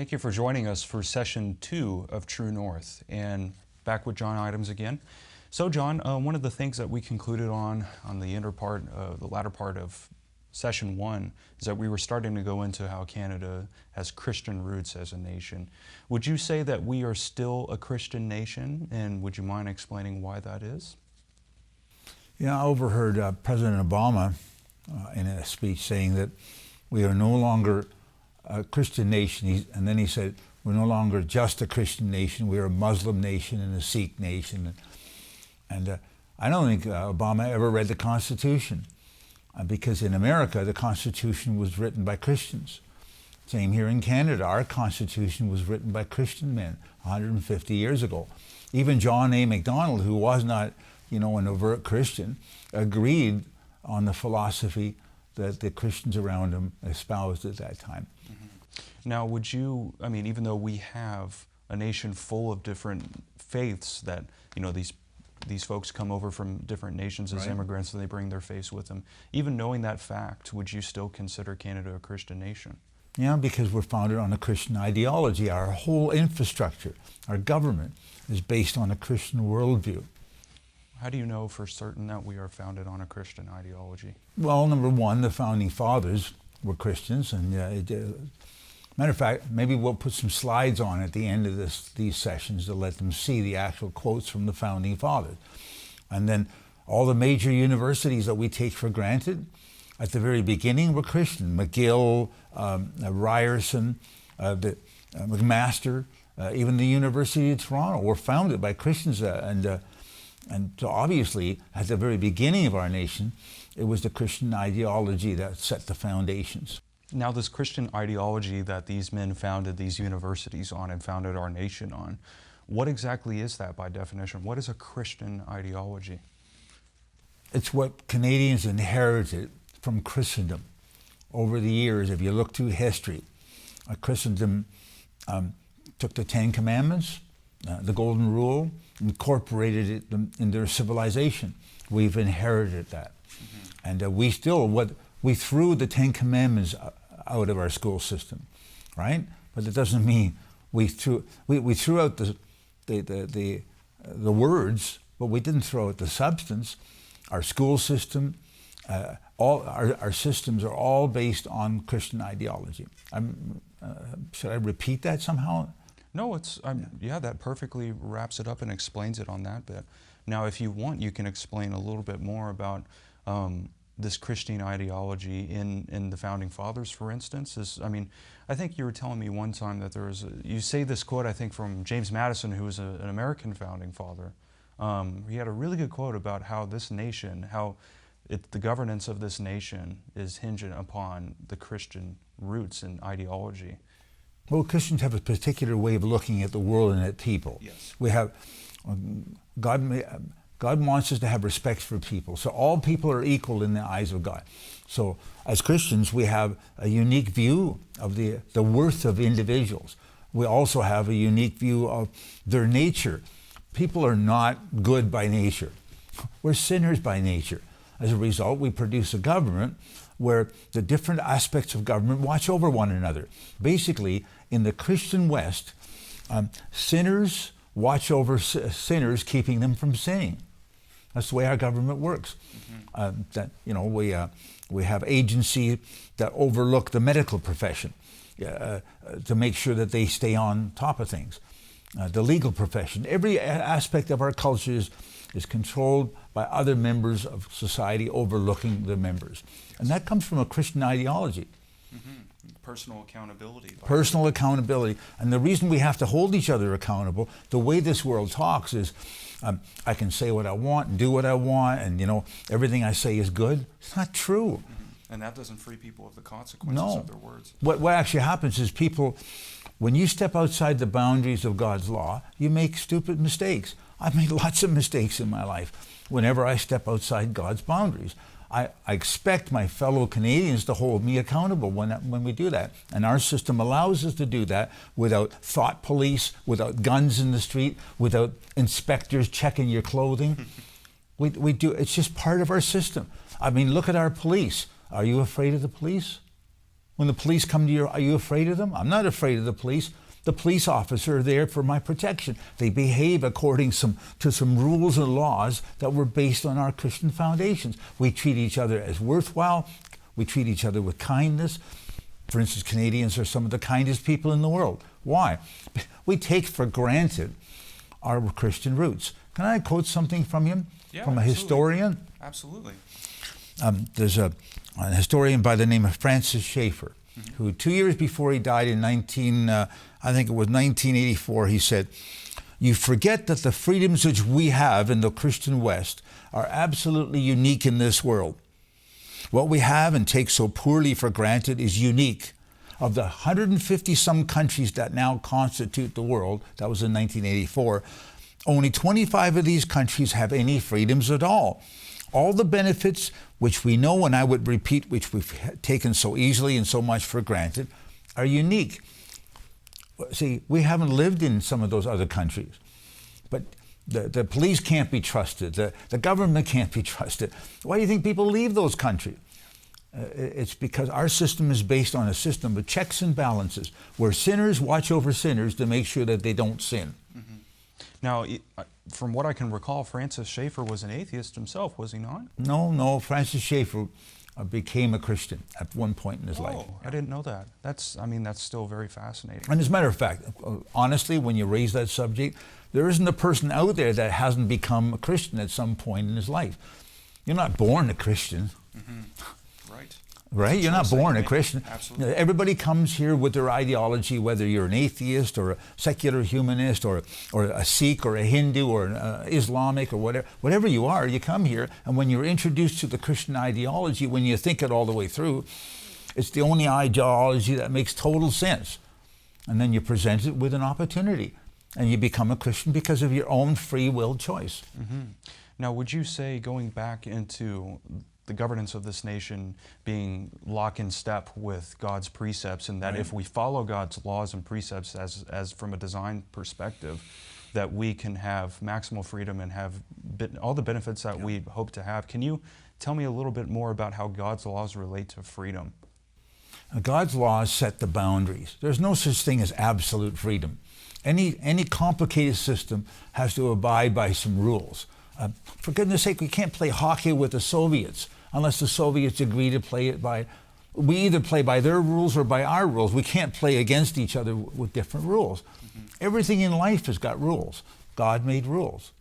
Thank you for joining us for session 2 of True North, and back with John Items again. So John, one of the things that we concluded on the latter part of session 1 is that we were starting to go into how Canada has Christian roots as a nation. Would you say that we are still a Christian nation, and would you mind explaining why that is? Yeah, I overheard President Obama in a speech saying that we are no longer a Christian nation, and then he said, we're no longer just a Christian nation, we're a Muslim nation and a Sikh nation. And I don't think Obama ever read the Constitution, because in America, the Constitution was written by Christians. Same here in Canada, our Constitution was written by Christian men 150 years ago. Even John A. Macdonald, who was not, an overt Christian, agreed on the philosophy that the Christians around him espoused at that time. Mm-hmm. Now, even though we have a nation full of different faiths that, these folks come over from different nations as immigrants and they bring their faith with them, even knowing that fact, would you still consider Canada a Christian nation? Yeah, because we're founded on a Christian ideology. Our whole infrastructure, our government, is based on a Christian worldview. How do you know for certain that we are founded on a Christian ideology? Well, number one, the founding fathers were Christians, and matter of fact, maybe we'll put some slides on at the end of these sessions to let them see the actual quotes from the founding fathers. And then all the major universities that we take for granted, at the very beginning were Christian. McGill, Ryerson, McMaster, even the University of Toronto were founded by Christians, and so obviously, at the very beginning of our nation, it was the Christian ideology that set the foundations. Now, this Christian ideology that these men founded these universities on and founded our nation on, what exactly is that by definition? What is a Christian ideology? It's what Canadians inherited from Christendom over the years. If you look through history, Christendom took the Ten Commandments, the Golden Rule, incorporated it in their civilization. We've inherited that. Mm-hmm. And we threw the Ten Commandments out of our school system, right? But that doesn't mean we threw out the words, but we didn't throw out the substance. Our school system, all our systems are all based on Christian ideology. Should I repeat that somehow? No, that perfectly wraps it up and explains it on that bit. Now, if you want, you can explain a little bit more about this Christian ideology in the Founding Fathers, for instance. I think you were telling me one time that you say this quote, I think, from James Madison, who was an American Founding Father. He had a really good quote about how this nation, the governance of this nation is hinging upon the Christian roots and ideology. Well, Christians have a particular way of looking at the world and at people. Yes. We have God wants us to have respect for people. So all people are equal in the eyes of God. So as Christians, we have a unique view of the worth of individuals. We also have a unique view of their nature. People are not good by nature. We're sinners by nature. As a result, we produce a government where the different aspects of government watch over one another. Basically, in the Christian West, sinners watch over sinners, keeping them from sinning. That's the way our government works. Mm-hmm. We have agencies that overlook the medical profession to make sure that they stay on top of things. The legal profession, every aspect of our culture is controlled by other members of society overlooking the members. Yes. And that comes from a Christian ideology. Mm-hmm. Personal accountability. Personal accountability. And the reason we have to hold each other accountable, the way this world talks is, I can say what I want and do what I want, and everything I say is good. It's not true. Mm-hmm. And that doesn't free people of the consequences of their words. What actually happens is people, when you step outside the boundaries of God's law, you make stupid mistakes. I've made lots of mistakes in my life whenever I step outside God's boundaries. I expect my fellow Canadians to hold me accountable when we do that. And our system allows us to do that without thought police, without guns in the street, without inspectors checking your clothing. We do. It's just part of our system. Look at our police. Are you afraid of the police? When the police come to you, are you afraid of them? I'm not afraid of the police. The police officer are there for my protection. They behave according to some rules and laws that were based on our Christian foundations. We treat each other as worthwhile. We treat each other with kindness. For instance, Canadians are some of the kindest people in the world. Why? We take for granted our Christian roots. Can I quote something from him? Yeah, from a historian? Absolutely. There's a historian by the name of Francis Schaeffer, who 2 years before he died in 1984, he said, "You forget that the freedoms which we have in the Christian West are absolutely unique in this world. What we have and take so poorly for granted is unique. Of the 150 some countries that now constitute the world," that was in 1984, "only 25 of these countries have any freedoms at all. All the benefits which we know, and I would repeat, which we've taken so easily and so much for granted, are unique." See, we haven't lived in some of those other countries, but the police can't be trusted. The government can't be trusted. Why do you think people leave those countries? It's because our system is based on a system of checks and balances, where sinners watch over sinners to make sure that they don't sin. Mm-hmm. Now, from what I can recall, Francis Schaeffer was an atheist himself, was he not? No. Francis Schaeffer became a Christian at one point in his life. I didn't know that. That's still very fascinating. And as a matter of fact, honestly, when you raise that subject, there isn't a person out there that hasn't become a Christian at some point in his life. You're not born a Christian. Mm-hmm. Right. Right? You're not born a Christian. Absolutely. Everybody comes here with their ideology, whether you're an atheist or a secular humanist or a Sikh or a Hindu or an Islamic or whatever you are, you come here, and when you're introduced to the Christian ideology, when you think it all the way through, it's the only ideology that makes total sense. And then you present it with an opportunity, and you become a Christian because of your own free will choice. Mm-hmm. Now, would you say, going back into the governance of this nation being lock in step with God's precepts, and that if we follow God's laws and precepts as from a design perspective, that we can have maximal freedom and have all the benefits that we hope to have? Can you tell me a little bit more about how God's laws relate to freedom? God's laws set the boundaries. There's no such thing as absolute freedom. Any complicated system has to abide by some rules. For goodness sake, we can't play hockey with the Soviets unless the Soviets agree to play it by, we either play by their rules or by our rules. We can't play against each other with different rules. Mm-hmm. Everything in life has got rules. God made rules,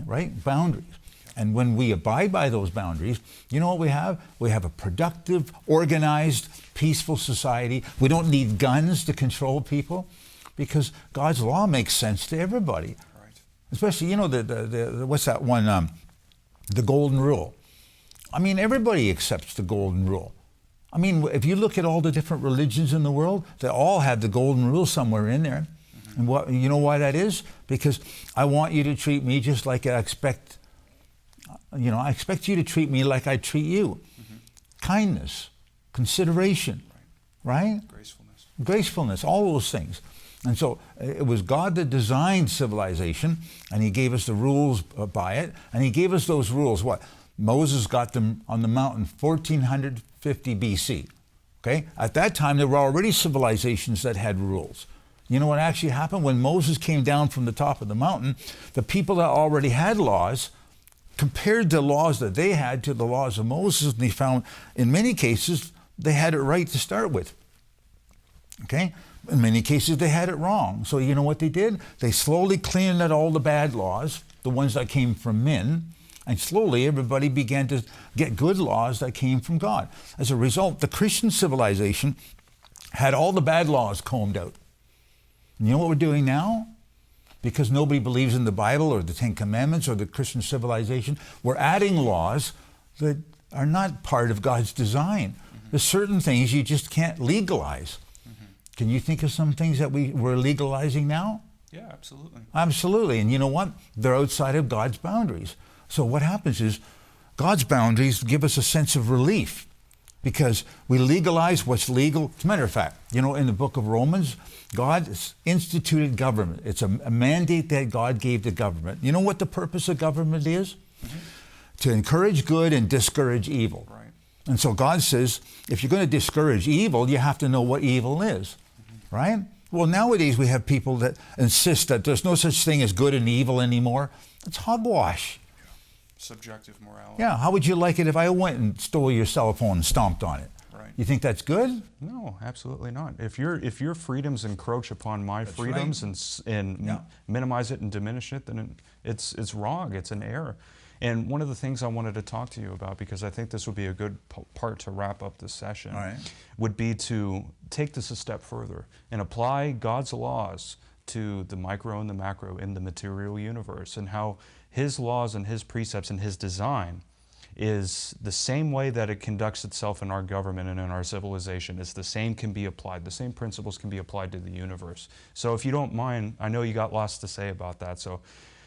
right? Boundaries. And when we abide by those boundaries, you know what we have? We have a productive, organized, peaceful society. We don't need guns to control people because God's law makes sense to everybody. Especially, you know, the what's that one, the golden rule. I mean, everybody accepts the golden rule. I mean, if you look at all the different religions in the world, they all have the golden rule somewhere in there. Mm-hmm. And you know why that is? Because I want you to treat me just like I expect you to treat me like I treat you. Mm-hmm. Kindness, consideration, right? Gracefulness, all those things. And so it was God that designed civilization, and he gave us the rules by it, and he gave us those rules. What? Moses got them on the mountain 1450 BC. Okay? At that time, there were already civilizations that had rules. You know what actually happened? When Moses came down from the top of the mountain, the people that already had laws compared the laws that they had to the laws of Moses, and they found, in many cases, they had it right to start with. Okay? In many cases, they had it wrong. So you know what they did? They slowly cleaned out all the bad laws, the ones that came from men, and slowly everybody began to get good laws that came from God. As a result, the Christian civilization had all the bad laws combed out. And you know what we're doing now? Because nobody believes in the Bible or the Ten Commandments or the Christian civilization, we're adding laws that are not part of God's design. Mm-hmm. There's certain things you just can't legalize. Can you think of some things that we're legalizing now? Yeah, absolutely. Absolutely. And you know what? They're outside of God's boundaries. So what happens is God's boundaries give us a sense of relief because we legalize what's legal. As a matter of fact, you know, in the book of Romans, God instituted government. It's a mandate that God gave to government. You know what the purpose of government is? Mm-hmm. To encourage good and discourage evil. Right. And so God says, if you're going to discourage evil, you have to know what evil is, right? Well, nowadays we have people that insist that there's no such thing as good and evil anymore. It's hogwash. Subjective morality. Yeah, how would you like it if I went and stole your cell phone and stomped on it? Right. You think that's good? No, absolutely not. If your freedoms encroach upon my That's freedoms right. and Yeah. minimize it and diminish it, then it's wrong. It's an error. And one of the things I wanted to talk to you about, because I think this would be a good part to wrap up this session, All right. would be to take this a step further and apply God's laws to the micro and the macro in the material universe, and how His laws and His precepts and His design is the same way that it conducts itself in our government and in our civilization. Is the same can be applied. The same principles can be applied to the universe. So if you don't mind, I know you got lots to say about that. So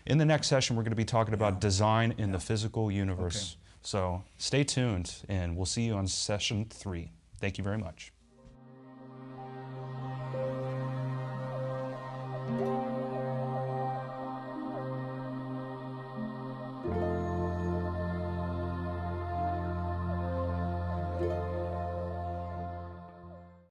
in the next session, we're going to be talking about design in the physical universe. Okay. So stay tuned, and we'll see you on session 3. Thank you very much.